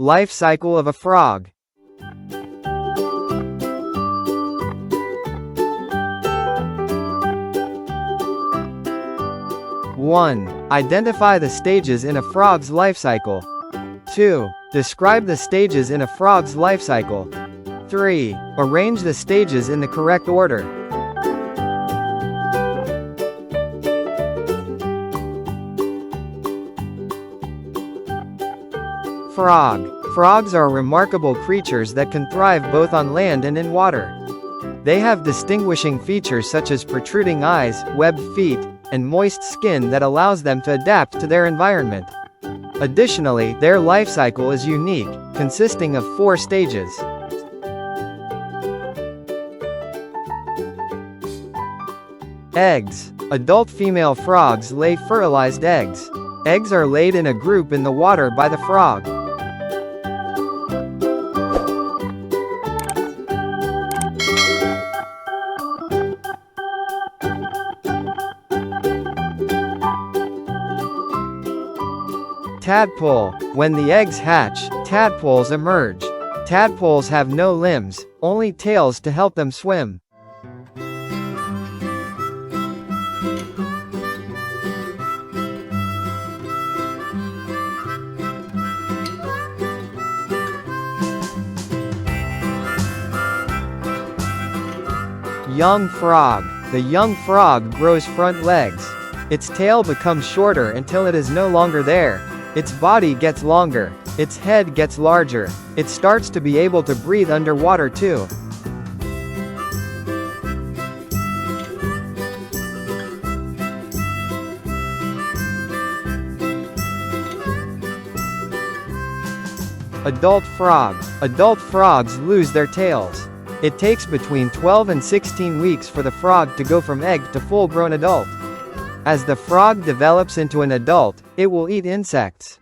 Life cycle of a frog. 1. Identify the stages in a frog's life cycle. 2. Describe the stages in a frog's life cycle. 3. Arrange the stages in the correct order. Frog. Frogs are remarkable creatures that can thrive both on land and in water. They have distinguishing features such as protruding eyes, webbed feet, and moist skin that allows them to adapt to their environment. Additionally, their life cycle is unique, consisting of 4 stages. Eggs. Adult female frogs lay fertilized eggs. Eggs are laid in a group in the water by the frog. Tadpole. When the eggs hatch, tadpoles emerge. Tadpoles have no limbs, only tails to help them swim. Young frog. The young frog grows front legs. Its tail becomes shorter until it is no longer there. Its body gets longer. Its head gets larger. It starts to be able to breathe underwater too. Adult frog. Adult frogs lose their tails. It takes between 12 and 16 weeks for the frog to go from egg to full-grown adult. As the frog develops into an adult, it will eat insects.